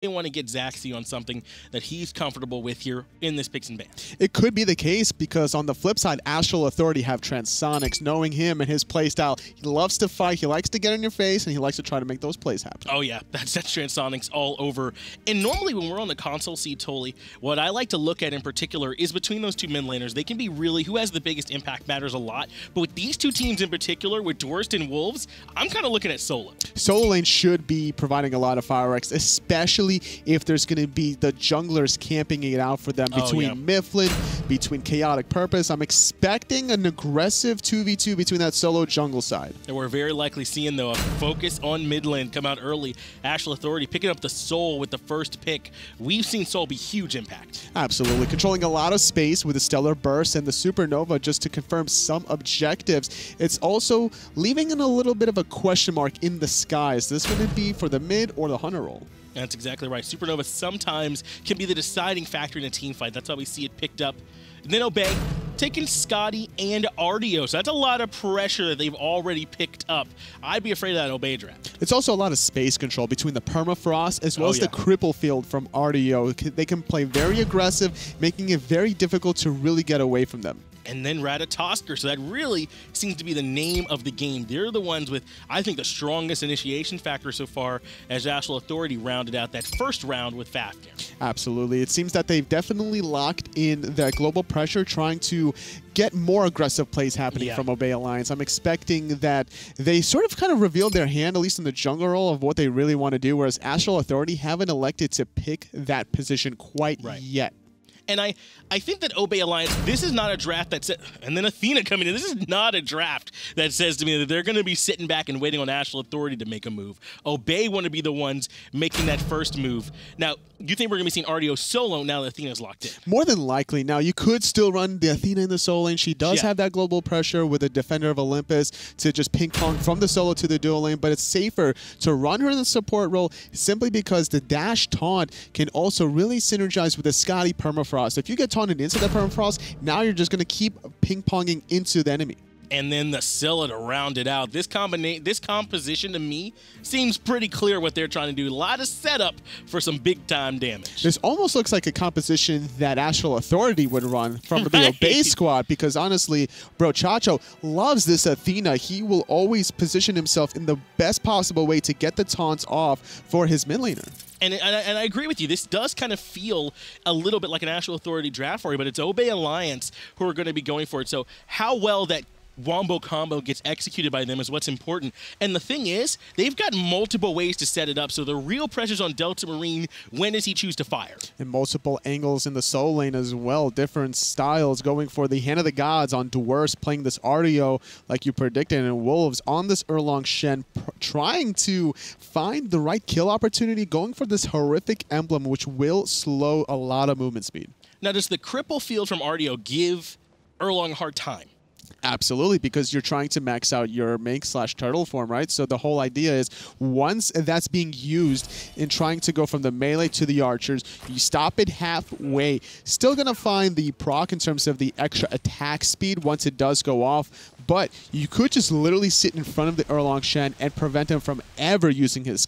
they want to get Zaxi on something that he's comfortable with here in this picks and ban. It could be the case because on the flip side, Astral Authority have Transonics. Knowing him and his playstyle, he loves to fight, he likes to get in your face, and he likes to try to make those plays happen. Oh yeah, that's Transonics all over. And normally when we're on the console seat, Tolly, what I like to look at in particular is between those two mid laners. They can be really, who has the biggest impact matters a lot. But with these two teams in particular, with Dwarst and Wolves, I'm kind of looking at Solo. Solo lane should be providing a lot of fireworks, especially if there's going to be the junglers camping it out for them between Mifflin, between Chaotic Purpose. I'm expecting an aggressive 2v2 between that Solo jungle side. And we're very likely seeing, though, a focus on mid lane come out early. Astral Authority picking up the Soul with the first pick. We've seen Soul be huge impact. Absolutely. Controlling a lot of space with the Stellar Burst and the Supernova just to confirm some objectives. It's also leaving in a little bit of a question mark in the sky. Is this going to be for the mid or the Hunter role? That's exactly right. Supernova sometimes can be the deciding factor in a team fight. That's how we see it picked up. And then Obey taking Scotty and Ardio. So that's a lot of pressure that they've already picked up. I'd be afraid of that Obey draft. It's also a lot of space control between the Permafrost as well as the Cripple Field from Ardio. They can play very aggressive, making it very difficult to really get away from them. And then Ratatosker, so that really seems to be the name of the game. They're the ones with, I think, the strongest initiation factor so far as Astral Authority rounded out that first round with Fafnir. Absolutely. It seems that they've definitely locked in that global pressure, trying to get more aggressive plays happening from Obey Alliance. I'm expecting that they sort of kind of revealed their hand, at least in the jungle role, of what they really want to do, whereas Astral Authority haven't elected to pick that position quite yet. And I think that Obey Alliance, this is not a draft that says, and then Athena coming in, this is not a draft that says to me that they're going to be sitting back and waiting on Astral Authority to make a move. Obey want to be the ones making that first move. Now, you think we're going to be seeing Ardio solo now that Athena's locked in? More than likely. Now, you could still run the Athena in the solo lane. She does have that global pressure with a Defender of Olympus to just ping-pong from the solo to the dual lane, but it's safer to run her in the support role simply because the dash taunt can also really synergize with the Scotty Permafrost. If you get taunted into that Permafrost, now you're just going to keep ping-ponging into the enemy. And then the Scylla to round it out. This composition to me seems pretty clear what they're trying to do. A lot of setup for some big-time damage. This almost looks like a composition that Astral Authority would run from the Obey squad because, honestly, Brochacho loves this Athena. He will always position himself in the best possible way to get the taunts off for his mid laner. And I agree with you. This does kind of feel a little bit like an Astral Authority draft for you, but it's Obey Alliance who are going to be going for it. So how well that Wombo combo gets executed by them is what's important. And the thing is, they've got multiple ways to set it up, so the real pressure's on Delta Marine. When does he choose to fire? And multiple angles in the soul lane as well. Different styles going for the Hand of the Gods on Dwarst, playing this Ardio like you predicted, and Wolves on this Erlong Shen, trying to find the right kill opportunity, going for this horrific emblem, which will slow a lot of movement speed. Now, does the Cripple Field from Ardio give Erlong a hard time? Absolutely, because you're trying to max out your Mink/Turtle form, right? So the whole idea is once that's being used in trying to go from the melee to the archers, you stop it halfway. Still going to find the proc in terms of the extra attack speed once it does go off, but you could just literally sit in front of the Erlong Shen and prevent him from ever using his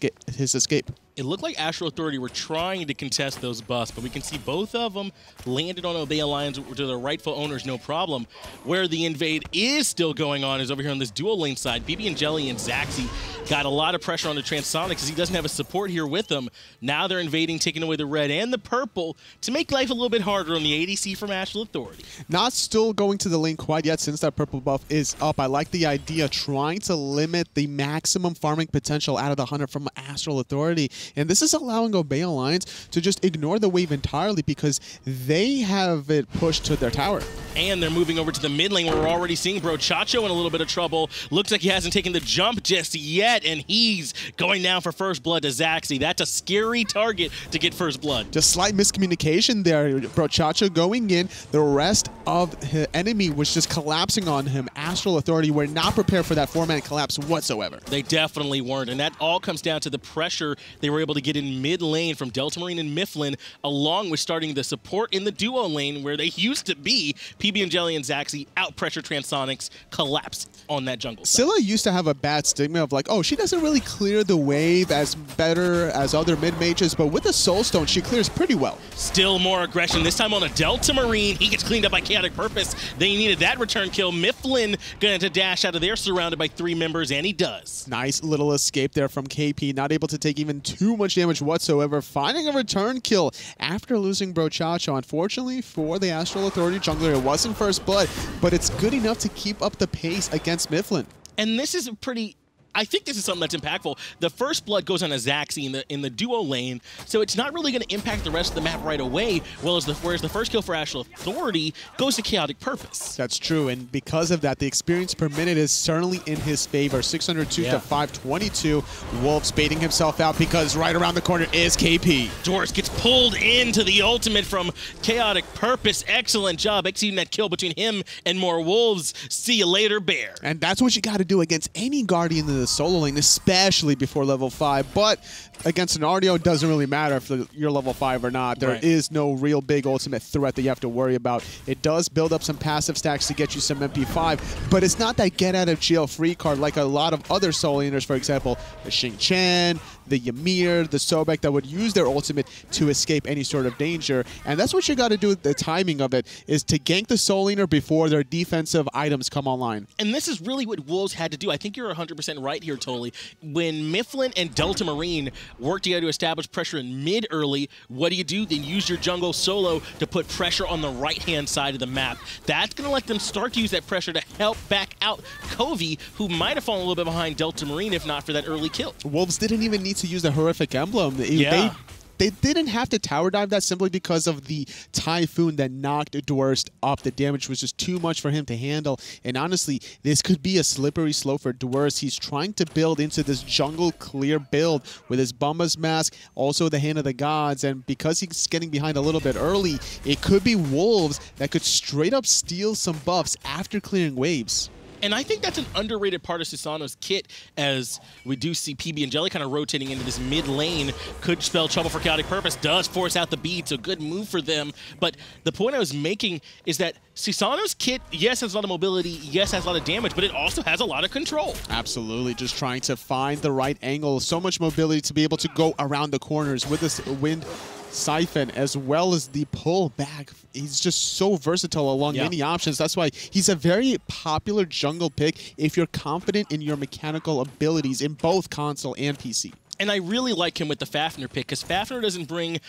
escape. It looked like Astral Authority were trying to contest those buffs, but we can see both of them landed on Obey Alliance to their rightful owners, no problem. Where the invade is still going on is over here on this dual lane side. BB and Jelly and Zaxi got a lot of pressure on the Transonic because he doesn't have a support here with them. Now they're invading, taking away the red and the purple to make life a little bit harder on the ADC from Astral Authority. Not still going to the lane quite yet since that purple buff is up. I like the idea, trying to limit the maximum farming potential out of the Hunter from Astral Authority. And this is allowing Obey Alliance to just ignore the wave entirely because they have it pushed to their tower. And they're moving over to the mid lane where we're already seeing Brochacho in a little bit of trouble. Looks like he hasn't taken the jump just yet, and he's going down for first blood to Zaxi. That's a scary target to get first blood. Just slight miscommunication there. Brochacho going in. The rest of the enemy was just collapsing on him. Astral Authority were not prepared for that 4-man collapse whatsoever. They definitely weren't, and that all comes down to the pressure they were able to get in mid lane from Delta Marine and Mifflin, along with starting the support in the duo lane where they used to be. PB and Jelly and Zaxi out pressure Transonics, collapse on that jungle side. Scylla used to have a bad stigma of like, oh, no, she doesn't really clear the wave as better as other mid-mages, but with the Soul Stone, she clears pretty well. Still more aggression, this time on a Delta Marine. He gets cleaned up by Chaotic Purpose. They needed that return kill. Mifflin going to dash out of there, surrounded by 3 members, and he does. Nice little escape there from KP, not able to take even too much damage whatsoever, finding a return kill after losing Brochacho. Unfortunately for the Astral Authority jungler, it wasn't first blood, but it's good enough to keep up the pace against Mifflin. And this is a pretty... I think this is something that's impactful. The first blood goes on a Zaxi in the duo lane, so it's not really going to impact the rest of the map right away, whereas the first kill for Astral Authority goes to Chaotic Purpose. That's true, and because of that, the experience per minute is certainly in his favor. 602 to 522. Wolves baiting himself out because right around the corner is KP. Doris gets pulled into the ultimate from Chaotic Purpose. Excellent job executing that kill between him and more Wolves. See you later, Bear. And that's what you got to do against any Guardian in the solo lane, especially before level 5. But against an RDO, it doesn't really matter if you're level 5 or not. There is no real big ultimate threat that you have to worry about. It does build up some passive stacks to get you some MP5, but it's not that get out of jail free card like a lot of other solo laners, for example, the Xing Chen, the Ymir, the Sobek, that would use their ultimate to escape any sort of danger. And that's what you got to do with the timing of it, is to gank the solo laner before their defensive items come online. And this is really what Wolves had to do. I think you're 100% right here, Totally. When Mifflin and Delta Marine work together to establish pressure in mid early, what do? Then use your jungle solo to put pressure on the right-hand side of the map. That's going to let them start to use that pressure to help back out Covey, who might have fallen a little bit behind Delta Marine if not for that early kill. Wolves didn't even need to use the horrific emblem. They didn't have to tower dive that simply because of the Typhoon that knocked Dwarst up. The damage was just too much for him to handle. And honestly, this could be a slippery slope for Dwarst. He's trying to build into this jungle clear build with his Bumba's Mask, also the Hand of the Gods. And because he's getting behind a little bit early, it could be Wolves that could straight up steal some buffs after clearing waves. And I think that's an underrated part of Susano's kit, as we do see PB and Jelly kind of rotating into this mid lane. Could spell trouble for Chaotic Purpose, does force out the bead, so good move for them. But the point I was making is that Susano's kit, yes, has a lot of mobility, yes, has a lot of damage, but it also has a lot of control. Absolutely, just trying to find the right angle. So much mobility to be able to go around the corners with this wind siphon, as well as the pull back. He's just so versatile along many options. That's why he's a very popular jungle pick if you're confident in your mechanical abilities in both console and PC. And I really like him with the Fafnir pick, because Fafnir doesn't bring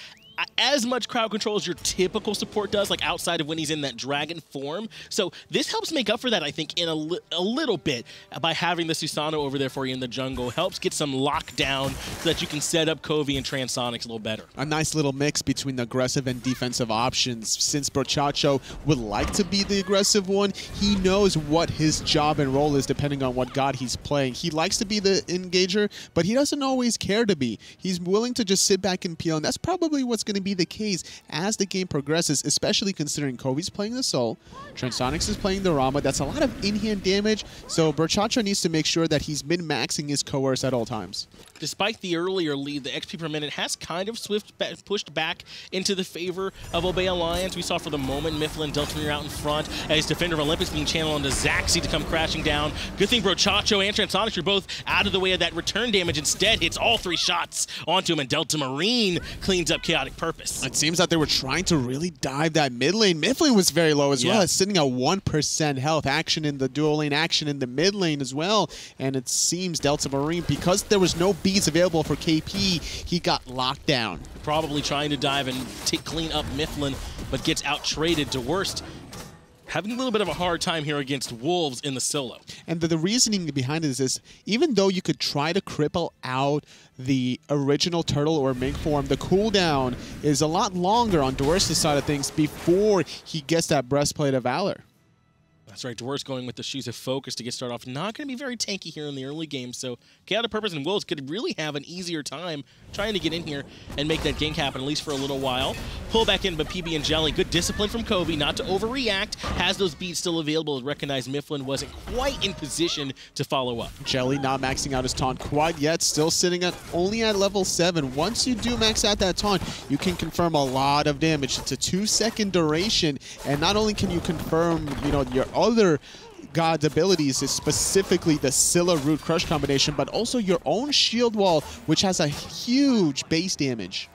as much crowd control as your typical support does, like outside of when he's in that dragon form. So this helps make up for that, I think, in a little bit by having the Susano over there for you in the jungle. Helps get some lockdown so that you can set up Covey and Transonics a little better. A nice little mix between the aggressive and defensive options. Since Brochacho would like to be the aggressive one, he knows what his job and role is depending on what god he's playing. He likes to be the engager, but he doesn't always care to be. He's willing to just sit back and peel, and that's probably what's going to be the case as the game progresses, especially considering Covey's playing the Soul, Transonics is playing the Rama. That's a lot of in-hand damage, so Brochacho needs to make sure that he's min-maxing his Coerce at all times. Despite the earlier lead, the XP per minute has kind of pushed back into the favor of Obey Alliance. We saw for the moment Mifflin and Delta Marine out in front as Defender of Olympus being channeled onto Zaxi to come crashing down. Good thing Brochacho and Transonics are both out of the way of that return damage. Instead, hits all 3 shots onto him, and Delta Marine cleans up Chaotic Purpose. It seems that they were trying to really dive that mid lane. Mifflin was very low as well, sitting at 1% health. Action in the dual lane, action in the mid lane as well. And it seems Delta Marine, because there was no beads available for KP, he got locked down. Probably trying to dive and clean up Mifflin, but gets out-traded to Worst. Having a little bit of a hard time here against Wolves in the solo. And the reasoning behind this is, even though you could try to cripple out the original Turtle or Mink form, the cooldown is a lot longer on Dwarf's side of things before he gets that Breastplate of Valor. That's right, Dwarf's going with the Shoes of Focus to get started off. Not going to be very tanky here in the early game, so Chaotic Purpose and Wolves could really have an easier time trying to get in here and make that gank happen, at least for a little while. Pull back in, but PB and Jelly, good discipline from Covey, not to overreact, has those beats still available to recognize Mifflin wasn't quite in position to follow up. Jelly not maxing out his taunt quite yet, still sitting at only at level 7. Once you do max out that taunt, you can confirm a lot of damage. It's a 2-second duration, and not only can you confirm, you know, your other God's abilities is specifically the Scylla root crush combination, but also your own shield wall, which has a huge base damage.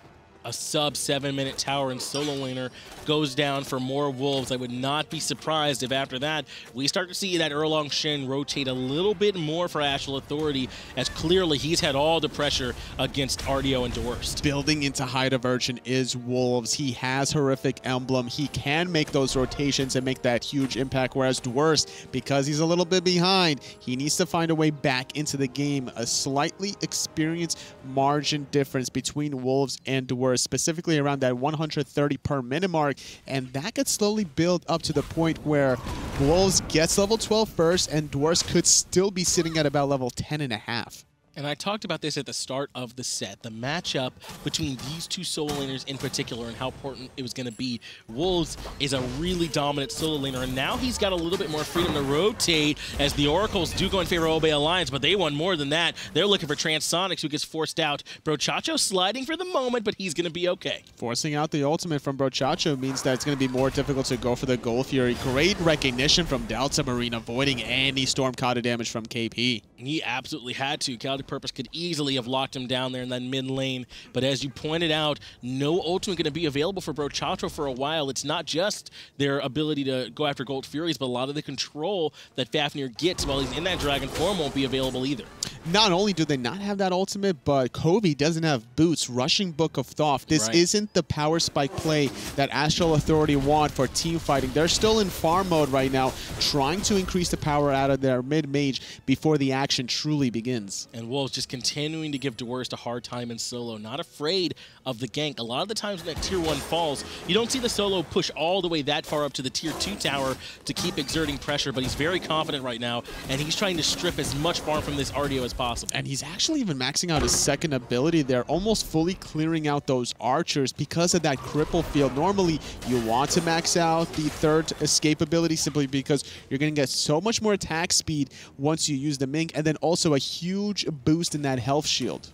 A sub 7-minute tower and solo laner goes down for more wolves. I would not be surprised if after that we start to see that Erlong Shen rotate a little bit more for Astral Authority, as clearly he's had all the pressure against Artio and Dwurst. Building into High Diversion is Wolves. He has Horrific Emblem. He can make those rotations and make that huge impact, whereas Dwurst, because he's a little bit behind, he needs to find a way back into the game. A slightly experience margin difference between Wolves and Dwurst, specifically around that 130 per minute mark, and that could slowly build up to the point where Wolves gets level 12 first, and Dwurst could still be sitting at about level 10.5. And I talked about this at the start of the set, the matchup between these two solo laners in particular and how important it was going to be. Wolves is a really dominant solo laner, and now he's got a little bit more freedom to rotate, as the Oracles do go in favor of Obey Alliance, but they want more than that. They're looking for Transonics, who gets forced out. Brochacho sliding for the moment, but he's going to be okay. Forcing out the ultimate from Brochacho means that it's going to be more difficult to go for the Gold Fury. Great recognition from Delta Marine, avoiding any Storm Kata damage from KP. He absolutely had to. Purpose could easily have locked him down there in that mid lane, but as you pointed out, no ultimate going to be available for Brochacho for a while. It's not just their ability to go after Gold Furies, but a lot of the control that Fafnir gets while he's in that dragon form won't be available either. Not only do they not have that ultimate, but Covey doesn't have boots. Rushing Book of Thoth. This isn't the power spike play that Astral Authority want for team fighting. They're still in farm mode right now, trying to increase the power out of their mid-mage before the action truly begins. And Wolves just continuing to give Dwurst a hard time in solo, not afraid of the gank. A lot of the times when that tier 1 falls, you don't see the solo push all the way that far up to the tier 2 tower to keep exerting pressure, but he's very confident right now, and he's trying to strip as much farm from this Artio as possible. And he's actually even maxing out his second ability there, almost fully clearing out those archers because of that cripple field. Normally, you want to max out the third escape ability simply because you're going to get so much more attack speed once you use the Mink, and then also a huge boost in that health shield.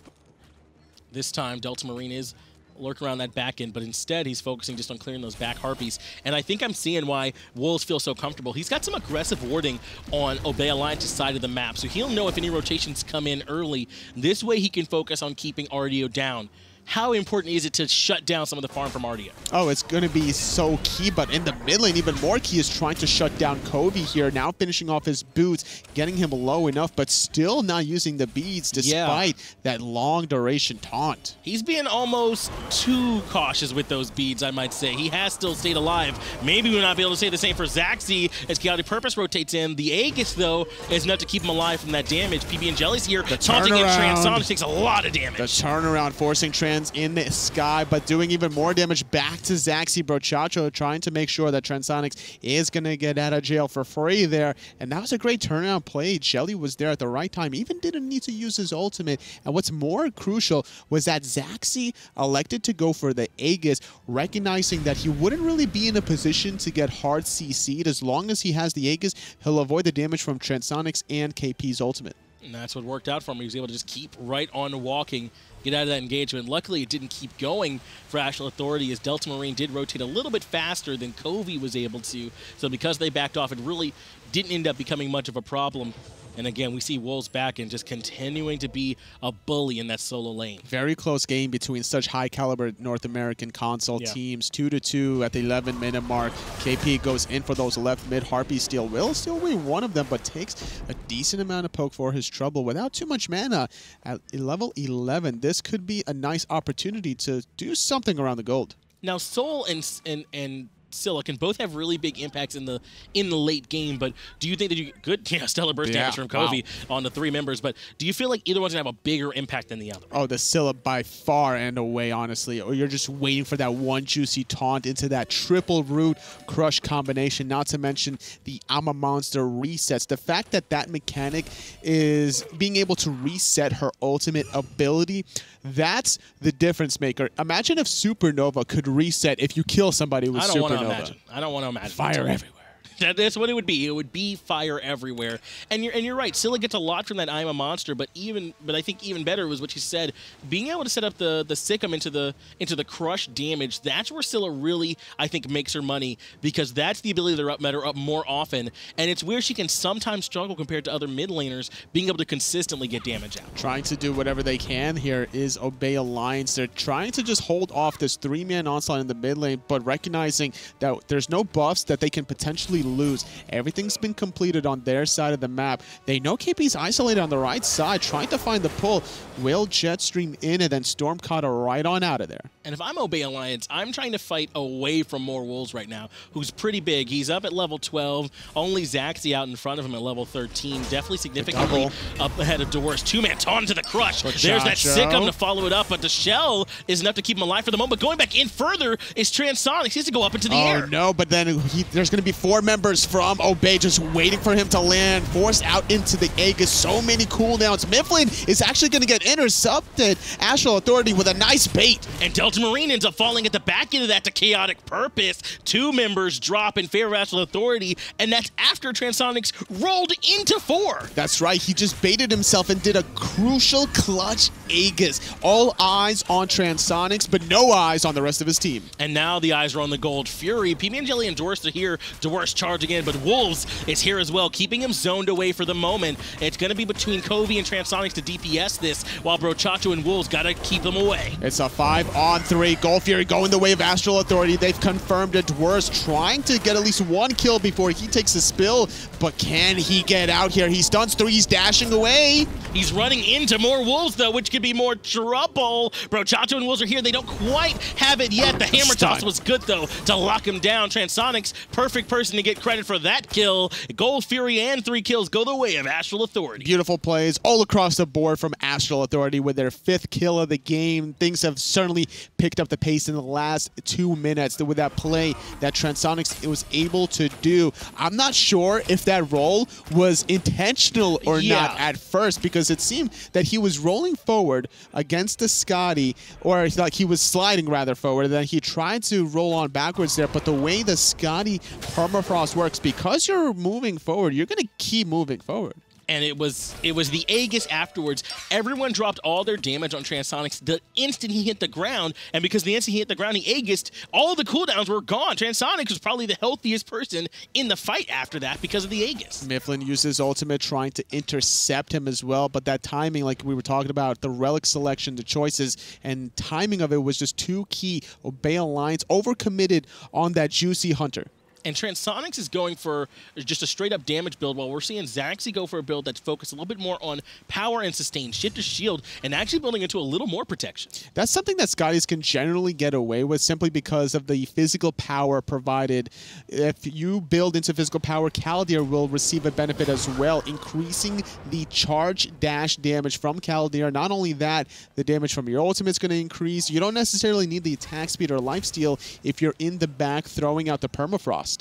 This time, Delta Marine is lurking around that back end, but instead he's focusing just on clearing those back harpies. And I think I'm seeing why Wolves feel so comfortable. He's got some aggressive warding on Obey Alliance's side of the map, so he'll know if any rotations come in early. This way he can focus on keeping Artio down. How important is it to shut down some of the farm from Artio? Oh, it's going to be so key, but in the mid lane, even more key is trying to shut down Covey here, now finishing off his boots, getting him low enough, but still not using the beads despite that long duration taunt. He's being almost too cautious with those beads, I might say. He has still stayed alive. Maybe we'll not be able to say the same for Zaxi as Chaotic Purpose rotates in. The Aegis, though, is enough to keep him alive from that damage. PB and Jelly's here, taunting in Transonics takes a lot of damage. The turnaround forcing in the sky, but doing even more damage back to Zaxi. Brochacho trying to make sure that Transonics is going to get out of jail for free there, and that was a great turnaround play. Jelly was there at the right time, even didn't need to use his ultimate, and what's more crucial was that Zaxi elected to go for the Aegis, recognizing that he wouldn't really be in a position to get hard CC'd. As long as he has the Aegis, he'll avoid the damage from Transonics and KP's ultimate. And that's what worked out for him. He was able to just keep right on walking, get out of that engagement. Luckily, it didn't keep going for Astral Authority, as Delta Marine did rotate a little bit faster than Covey was able to. So because they backed off, it really didn't end up becoming much of a problem. And again, we see Wolves back and just continuing to be a bully in that solo lane. Very close game between such high-caliber North American console teams. 2-2 at the 11-minute mark. KP goes in for those left mid. Harpy Steel will still win one of them, but takes a decent amount of poke for his trouble without too much mana. At level 11, this could be a nice opportunity to do something around the gold. Now, Soul and Scylla can both have really big impacts in the late game, but do you think that you good stellar burst damage from Covey on the 3 members, but do you feel like either one's gonna have a bigger impact than the other? Oh, the Scylla by far and away, honestly. Or you're just waiting for that one juicy taunt into that triple root crush combination, not to mention the I'm a Monster resets. The fact that that mechanic is being able to reset her ultimate ability, that's the difference maker. Imagine if Supernova could reset if you kill somebody with Supernova. I don't want to imagine. Fire everywhere. That's what it would be. It would be fire everywhere. And you're right. Scylla gets a lot from that I'm a monster, but I think even better was what she said. Being able to set up the Sikkim into the crush damage, that's where Scylla really, I think, makes her money, because that's the ability to met her up more often. And it's where she can sometimes struggle compared to other mid laners, being able to consistently get damage out. Trying to do whatever they can here is Obey Alliance. They're trying to just hold off this 3-man onslaught in the mid lane, but recognizing that there's no buffs that they can potentially lose. Everything's been completed on their side of the map. They know KP's isolated on the right side, trying to find the pull. Will Jetstream in, and then Stormcutter right on out of there. And if I'm Obey Alliance, I'm trying to fight away from more wolves right now, who's pretty big. He's up at level 12. Only Zaxi out in front of him at level 13. Definitely significantly up ahead of Doors. 2-man taunt to the crush. There's that Sikkim to follow it up, but the shell is enough to keep him alive for the moment. But going back in further is Transonics. He has to go up into the air. Oh, no, but then there's going to be 4 members from Obey just waiting for him to land. Forced out into the Aegis. So many cooldowns. Mifflin is actually going to get intercepted. Astral Authority with a nice bait. And Delta Marine ends up falling at the back end of that to Chaotic Purpose. 2 members drop in favor of Astral Authority, and that's after Transonics rolled into 4. That's right. He just baited himself and did a crucial clutch Aegis. All eyes on Transonics, but no eyes on the rest of his team. And now the eyes are on the Gold Fury. PB Jelly and Doris are here. Doris charging in, but Wolves is here as well, keeping him zoned away for the moment. It's going to be between Covey and Transonics to DPS this, while Brochacho and Wolves got to keep them away. It's a 5-on-3. Gold Fury going the way of Astral Authority. They've confirmed it. Doris trying to get at least 1 kill before he takes a spill, but can he get out here? He stuns 3. He's dashing away. He's running into more Wolves, though, which could be more trouble. Brochacho and Wolves are here. They don't quite have it yet. The hammer toss was good, though, to lock him down. Transonics, perfect person to get credit for that kill. Gold Fury and 3 kills go the way of Astral Authority. Beautiful plays all across the board from Astral Authority with their 5th kill of the game. Things have certainly picked up the pace in the last 2 minutes with that play that Transonics was able to do. I'm not sure if that roll was intentional or not at first, because it seemed that he was rolling forward against the Scotty, or like he was sliding rather forward, and then he tried to roll on backwards there. But the way the Scotty permafrost works, because you're moving forward, you're going to keep moving forward. And it was the Aegis afterwards. Everyone dropped all their damage on Transonics the instant he hit the ground, and because the instant he hit the ground, he Aegised, all the cooldowns were gone. Transonics was probably the healthiest person in the fight after that because of the Aegis. Mifflin uses ultimate trying to intercept him as well, but that timing, like we were talking about, the relic selection, the choices, and timing of it was just too key. Obey Alliance overcommitted on that juicy hunter. And Transonics is going for just a straight-up damage build, while we're seeing Zaxi go for a build that's focused a little bit more on power and sustain, shift to shield, and actually building into a little more protection. That's something that Scotties can generally get away with simply because of the physical power provided. If you build into physical power, Kaldir will receive a benefit as well, increasing the charge dash damage from Kaldir. Not only that, the damage from your ultimate is going to increase. You don't necessarily need the attack speed or lifesteal if you're in the back throwing out the permafrost.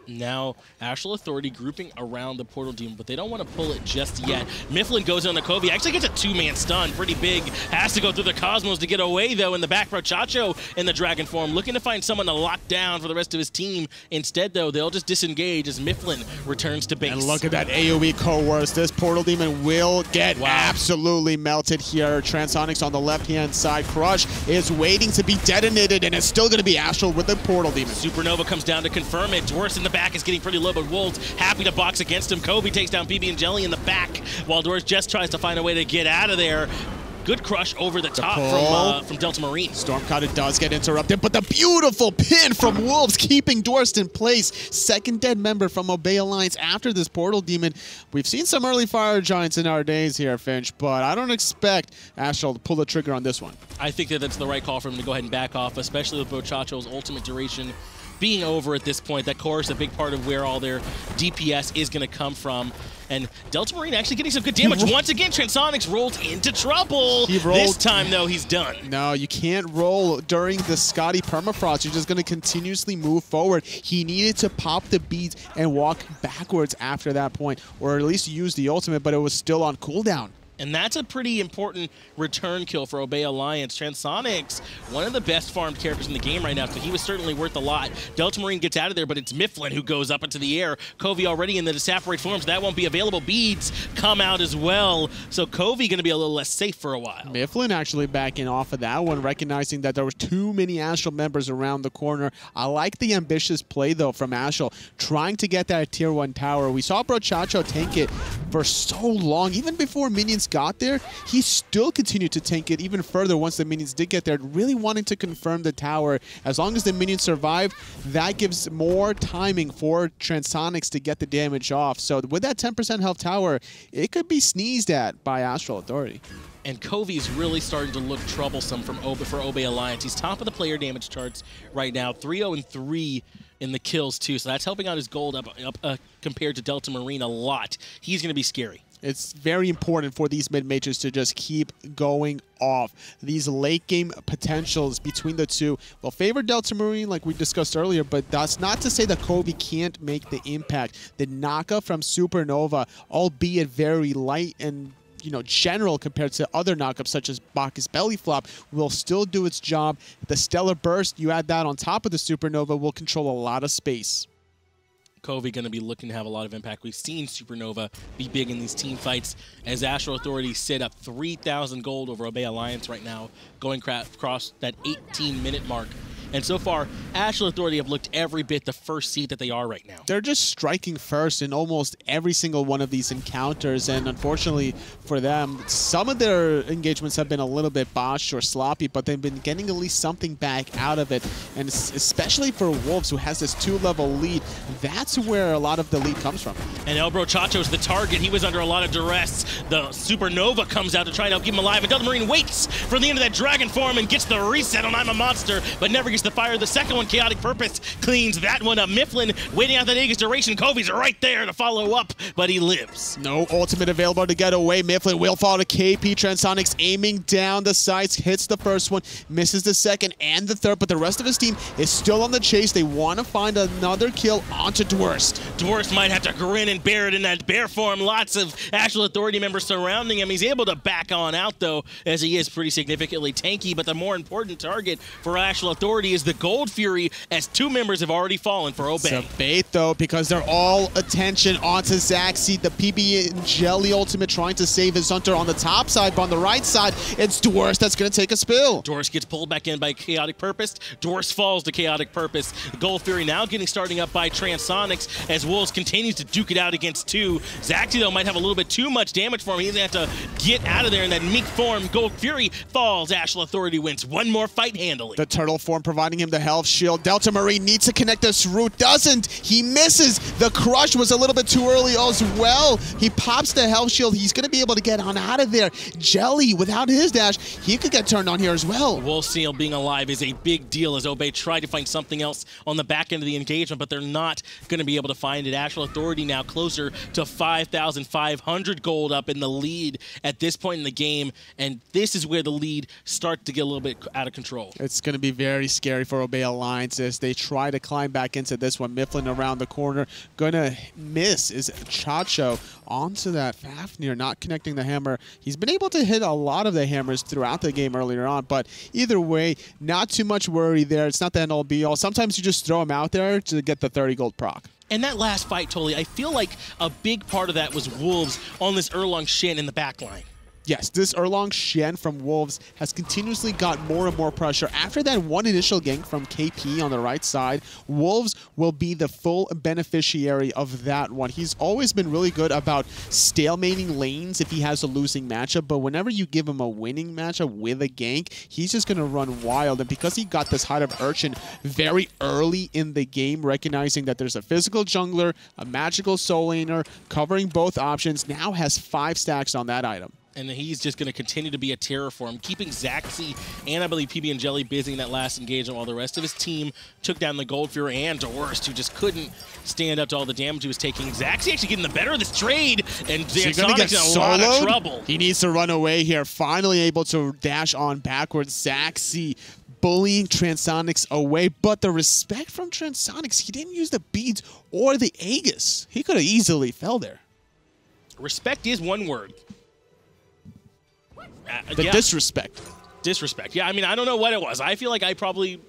Now, Astral Authority grouping around the Portal Demon, but they don't want to pull it just yet. Mifflin goes on the Covey, actually gets a 2-man stun, pretty big. Has to go through the Cosmos to get away, though, in the back. Brochacho in the Dragon form, looking to find someone to lock down for the rest of his team. Instead, though, they'll just disengage as Mifflin returns to base. And look at that AoE coerce. This Portal Demon will get absolutely melted here. Transonics on the left-hand side. Crush is waiting to be detonated, and it's still going to be Astral with the Portal Demon. Supernova comes down to confirm it. Doris in the back is getting pretty low, but Wolves happy to box against him. Kobe takes down PB and Jelly in the back, while Doris just tries to find a way to get out of there. Good crush over the top from Delta Marine. Stormcutter does get interrupted, but the beautiful pin from Wolves keeping Doris in place. Second dead member from Obey Alliance after this Portal Demon. We've seen some early Fire Giants in our days here, Finch, but I don't expect Astral to pull the trigger on this one. I think that that's the right call for him to go ahead and back off, especially with Brochacho's ultimate duration being over at this point. That core is a big part of where all their DPS is going to come from. And Delta Marine actually getting some good damage. Once again, Transonics rolls into trouble. This time, though, he's done. No, you can't roll during the Scotty permafrost. You're just going to continuously move forward. He needed to pop the beads and walk backwards after that point, or at least use the ultimate, but it was still on cooldown. And that's a pretty important return kill for Obey Alliance. Transonics, one of the best farmed characters in the game right now, so he was certainly worth a lot. Delta Marine gets out of there, but it's Mifflin who goes up into the air. Covey already in the Disapparate form, so that won't be available. Beads come out as well, so Covey going to be a little less safe for a while. Mifflin actually backing off of that one, recognizing that there was too many Astral members around the corner. I like the ambitious play, though, from Astral, trying to get that Tier 1 tower. We saw Brochacho tank it for so long. Even before minions got there, he still continued to tank it even further once the minions did get there, really wanting to confirm the tower. As long as the minions survive, that gives more timing for Transonics to get the damage off. So with that 10% health tower, it could be sneezed at by Astral Authority. And Covey's really starting to look troublesome for Obey Alliance. He's top of the player damage charts right now, 3-0-3 in the kills too. So that's helping out his gold up compared to Delta Marine a lot. He's going to be scary. It's very important for these mid-majors to just keep going off. These late-game potentials between the two will favor Delta Marine, like we discussed earlier, but that's not to say that Covey can't make the impact. The knockup from Supernova, albeit very light and general compared to other knockups such as Bacchus Belly Flop, will still do its job. The Stellar Burst, you add that on top of the Supernova, will control a lot of space. Covey going to be looking to have a lot of impact. We've seen Supernova be big in these team fights as Astral Authority sit up 3,000 gold over Obey Alliance right now, going across that 18-minute mark. And so far, Astral Authority have looked every bit the first seed that they are right now. They're just striking first in almost every single one of these encounters, and unfortunately for them, some of their engagements have been a little bit botched or sloppy, but they've been getting at least something back out of it. And especially for Wolves, who has this 2-level lead, that's where a lot of the lead comes from. And El Brochacho's the target. He was under a lot of duress. The Supernova comes out to try to help keep him alive, and Delta Marine waits for the end of that dragon form and gets the reset on I'm a Monster, but never gets the fire. The second one, Chaotic Purpose, cleans that one up. Mifflin waiting out that Aegis duration. Covey's right there to follow up, but he lives. No ultimate available to get away. Mifflin will fall to KP. Transonics aiming down the sights, hits the first one, misses the second and the third, but the rest of his team is still on the chase. They want to find another kill onto Dwurst. Dwurst might have to grin and bear it in that bear form. Lots of Astral Authority members surrounding him. He's able to back on out, though, as he is pretty significantly tanky, but the more important target for Astral Authority is the Gold Fury, as 2 members have already fallen for Obey. It's a bait, though, because they're all attention onto Zaxi. The PB and Jelly ultimate trying to save his Hunter on the top side, but on the right side, it's Dwurst that's going to take a spill. Dwurst gets pulled back in by Chaotic Purpose. Dwurst falls to Chaotic Purpose. Gold Fury now getting starting up by Transonics as Wolves continues to duke it out against 2. Zaxi, though, might have a little bit too much damage for him. He's going to have to get out of there in that meek form. Gold Fury falls. Astral Authority wins. One more fight handily. The turtle form providing him the health shield. Delta Marine needs to connect this route. Doesn't. He misses. The crush was a little bit too early as well. He pops the health shield. He's going to be able to get on out of there. Jelly, without his dash, he could get turned on here as well. Wolfseal being alive is a big deal as Obey tried to find something else on the back end of the engagement, but they're not going to be able to find it. Astral Authority now closer to 5,500 gold up in the lead at this point in the game, and this is where the lead starts to get a little bit out of control. It's going to be very scary for Obey Alliance as they try to climb back into this one. Mifflin around the corner. Gonna miss is Chacho onto that Fafnir, not connecting the hammer. He's been able to hit a lot of the hammers throughout the game earlier on, but either way, not too much worry there. It's not the end-all be-all. Sometimes you just throw him out there to get the 30 gold proc. And that last fight, Totally, I feel like a big part of that was Wolves on this Erlong Shin in the backline. Yes, this Erlong Shen from Wolves has continuously got more and more pressure. After that one initial gank from KP on the right side, Wolves will be the full beneficiary of that one. He's always been really good about stalemating lanes if he has a losing matchup, but whenever you give him a winning matchup with a gank, he's just going to run wild. And because he got this Hide of Urchin very early in the game, recognizing that there's a physical jungler, a magical soul laner, covering both options, now has 5 stacks on that item. And he's just going to continue to be a terror for him, keeping Zaxi and I believe PB and Jelly busy in that last engagement while the rest of his team took down the Gold Fury and Dwurst, who just couldn't stand up to all the damage he was taking. Zaxi actually getting the better of this trade, and Sonic's in a lot of trouble. He needs to run away here, finally able to dash on backwards. Zaxi bullying Transonics away, but the respect from Transonics, he didn't use the beads or the Aegis. He could have easily fell there. Respect is one word. The disrespect. Disrespect. Yeah, I mean, I don't know what it was. I feel like I probably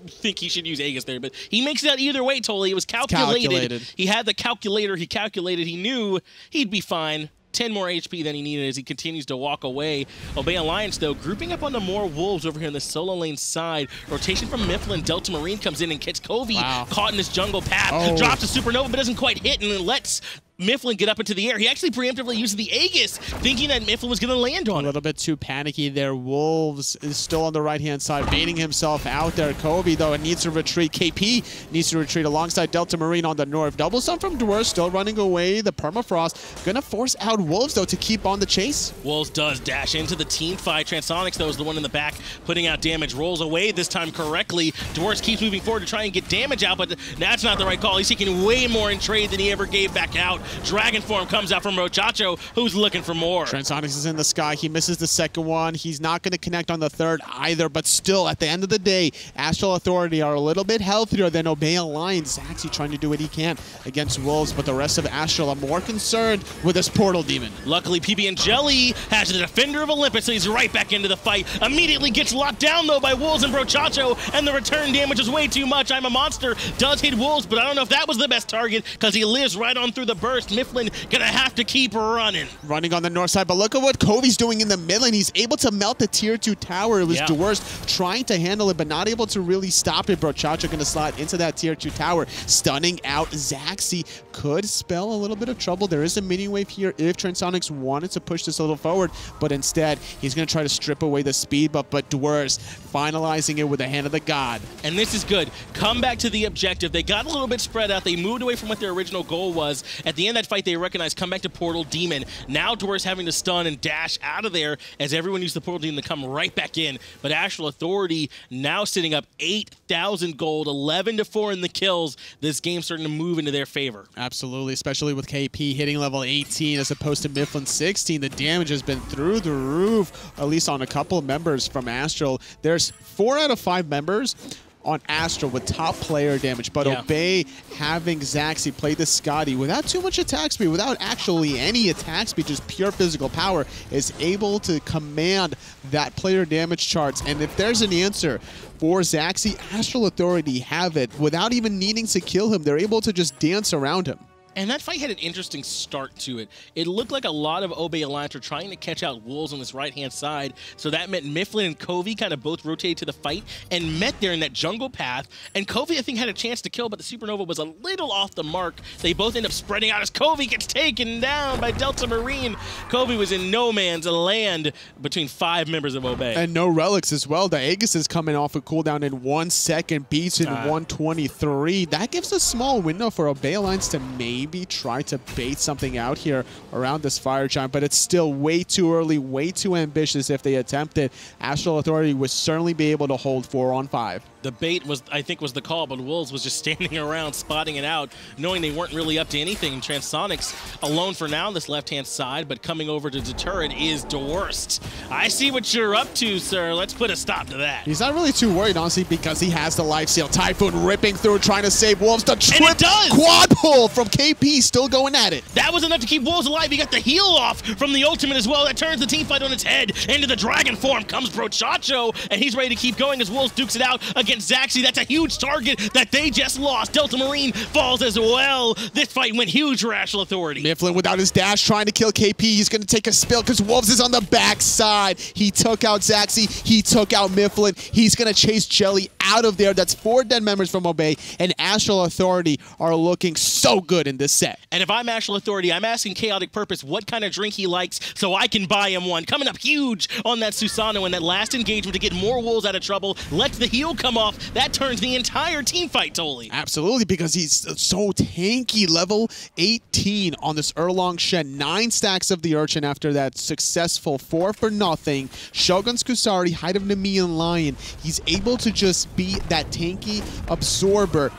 think he should use Aegis there, but he makes it out either way, totally. It was calculated. He had the calculator. He calculated. He knew he'd be fine. 10 more HP than he needed as he continues to walk away. Obey Alliance, though, grouping up onto more Wolves over here on the solo lane side. Rotation from Mifflin. Delta Marine comes in and gets Covey caught in this jungle path. Drops a Supernova, but doesn't quite hit, and then lets Mifflin get up into the air. He actually preemptively uses the Aegis, thinking that Mifflin was going to land on it. A little bit too panicky there. Wolves is still on the right-hand side, baiting himself out there. Covey, though, needs to retreat. KP needs to retreat alongside Delta Marine on the north. Double stun from Dwarf, still running away. The Permafrost going to force out Wolves, though, to keep on the chase. Wolves does dash into the team fight. Transonics, though, is the one in the back putting out damage. Rolls away this time correctly. Dwarf keeps moving forward to try and get damage out, but that's not the right call. He's taking way more in trade than he ever gave back out. Dragon form comes out from Rochacho, who's looking for more. Transonics is in the sky. He misses the second one. He's not going to connect on the third either, but still, at the end of the day, Astral Authority are a little bit healthier than Obey Alliance. Zaxi trying to do what he can against Wolves, but the rest of Astral are more concerned with this Portal Demon. Luckily, PB and Jelly has the Defender of Olympus, so he's right back into the fight. Immediately gets locked down, though, by Wolves and Brochacho, and the return damage is way too much. I'm a Monster does hit Wolves, but I don't know if that was the best target because he lives right on through the burst. Mifflin gonna have to keep running. Running on the north side, but look at what Covey's doing in the mid lane. He's able to melt the tier 2 tower. It was Dwarst trying to handle it, but not able to really stop it. Brochacho gonna slide into that tier 2 tower, stunning out Zaxi. Could spell a little bit of trouble. There is a mini wave here if Transonics wanted to push this a little forward, but instead he's gonna try to strip away the speed, but Dwarst finalizing it with the hand of the god. And this is good. Come back to the objective. They got a little bit spread out. They moved away from what their original goal was. At the end of that fight, they recognized come back to Portal Demon. Now Dwarf's having to stun and dash out of there as everyone used the Portal Demon to come right back in. But Astral Authority now sitting up 8,000 gold, 11-4 in the kills. This game's starting to move into their favor. Absolutely, especially with KP hitting level 18 as opposed to Mifflin 16. The damage has been through the roof, at least on a couple of members from Astral. There's 4 out of 5 members on Astral with top player damage, but Obey having Zaxi play the Scotty without too much attack speed, without actually any attack speed, just pure physical power, is able to command that player damage charts. And if there's an answer for Zaxi, Astral Authority have it. Without even needing to kill him, they're able to just dance around him. And that fight had an interesting start to it. It looked like a lot of Obey Alliance were trying to catch out Wolves on this right-hand side, so that meant Mifflin and Covey kind of both rotated to the fight and met there in that jungle path. And Covey, I think, had a chance to kill, but the Supernova was a little off the mark. They both end up spreading out as Covey gets taken down by Delta Marine. Covey was in no man's land between 5 members of Obey. And no relics as well. The Aegis is coming off a cooldown in 1 second, beats in 123. That gives a small window for Obey Alliance to maybe try to bait something out here around this Fire Giant, but it's still way too early, way too ambitious if they attempt it. Astral Authority would certainly be able to hold 4 on 5. The bait was, I think, was the call, but Wolves was just standing around, spotting it out, knowing they weren't really up to anything. And Transonics alone for now on this left-hand side, but coming over to deter it is Dwarst. I see what you're up to, sir. Let's put a stop to that. He's not really too worried, honestly, because he has the life seal. Typhoon ripping through, trying to save Wolves. The trip quad pull from KP, still going at it. That was enough to keep Wolves alive. He got the heal off from the ultimate as well. That turns the team fight on its head. Into the dragon form comes Brochacho, and he's ready to keep going as Wolves dukes it out against Zaxi. That's a huge target that they just lost. Delta Marine falls as well. This fight went huge for Astral Authority. Mifflin without his dash trying to kill KP. He's going to take a spill because Wolves is on the backside. He took out Zaxi. He took out Mifflin. He's going to chase Jelly out of there. That's 4 dead members from Obey, and Astral Authority are looking so good in this set. And if I'm Astral Authority, I'm asking Chaotic Purpose what kind of drink he likes so I can buy him one. Coming up huge on that Susano in that last engagement to get more Wolves out of trouble. Let the heal come off. That turns the entire team fight totally. Absolutely, because he's so tanky. Level 18 on this Erlong Shen. 9 stacks of the Urchin after that successful 4 for nothing. Shogun's Kusari, Height of Nemean Lion. He's able to just be that tanky absorber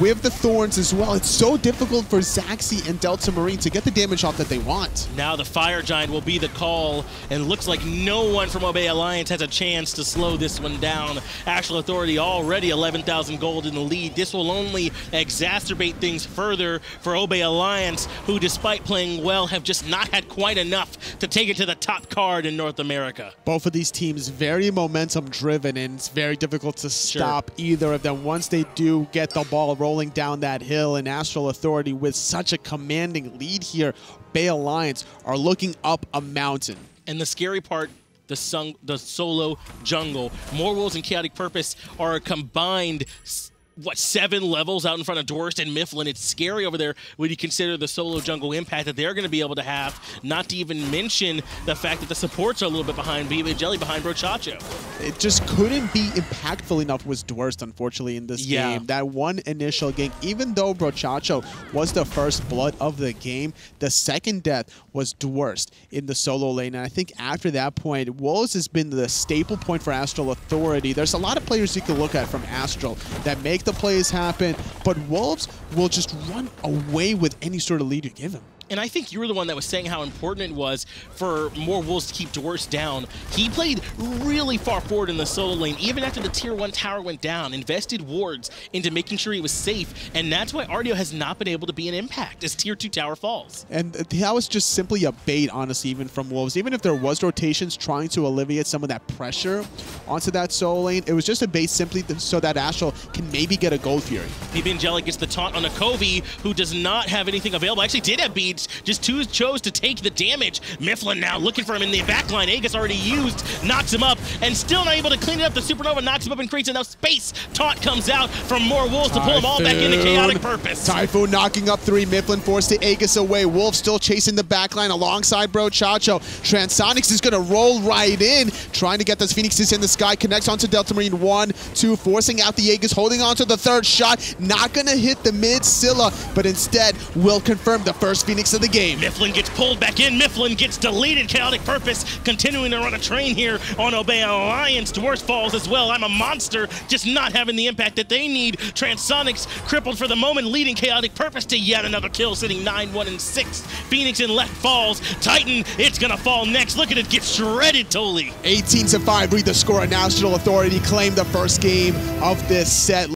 with the thorns as well. It's so difficult for Zaxi and Delta Marine to get the damage off that they want. Now the Fire Giant will be the call, and looks like no one from Obey Alliance has a chance to slow this one down. Astral Authority already 11,000 gold in the lead. This will only exacerbate things further for Obey Alliance, who despite playing well have just not had quite enough to take it to the top card in North America. Both of these teams very momentum driven, and it's very difficult to stop either of them once they do get the ball rolling down that hill. And Astral Authority with such a commanding lead here, Bay Alliance are looking up a mountain. And the scary part, the solo jungle, More Wolves and Chaotic Purpose are a combined 7 levels out in front of Dorst and Mifflin. It's scary over there when you consider the solo jungle impact that they're going to be able to have, not to even mention the fact that the supports are a little bit behind, Viva Jelly behind Brochacho. It just couldn't be impactful enough was Dorst, unfortunately, in this game. That one initial gank, even though Brochacho was the first blood of the game, the second death was Dorst in the solo lane. And I think after that point, Wolves has been the staple point for Astral Authority. There's a lot of players you can look at from Astral that make the plays happen, but Wolves will just run away with any sort of lead you give him. And I think you were the one that was saying how important it was for More Wolves to keep Dorst down. He played really far forward in the solo lane, even after the tier 1 tower went down, invested wards into making sure he was safe, and that's why Ardio has not been able to be an impact as tier 2 tower falls. And that was just simply a bait, honestly, even from Wolves. Even if there was rotations trying to alleviate some of that pressure onto that solo lane, it was just a bait simply so that Astral can maybe get a Gold Fury. Viva Angelic gets the taunt on a Kobe, who does not have anything available. Actually did have beads, just chose to take the damage. Mifflin now looking for him in the backline. Aegis already used, knocks him up, and still not able to clean it up. The Supernova knocks him up and creates enough space. Taunt comes out from More Wolves to pull them all back into Chaotic Purpose. Typhoon knocking up 3. Mifflin forced the Aegis away. Wolves still chasing the backline alongside Brochacho. Transonics is going to roll right in, trying to get those Phoenixes in the sky. Connects onto Delta Marine 1, 2, forcing out the Aegis, holding on to the third shot. Not going to hit the mid Scylla, but instead will confirm the first Phoenix of the game. Mifflin gets pulled back in. Mifflin gets deleted. Chaotic Purpose continuing to run a train here on Obey Alliance. Dwarf falls as well. I'm a monster, just not having the impact that they need. Transonics crippled for the moment, leading Chaotic Purpose to yet another kill, sitting 9-1 and 6. Phoenix in left falls. Titan, it's gonna fall next. Look at it get shredded, Toli. 18-5, read the score, and Astral Authority claim the first game of this set.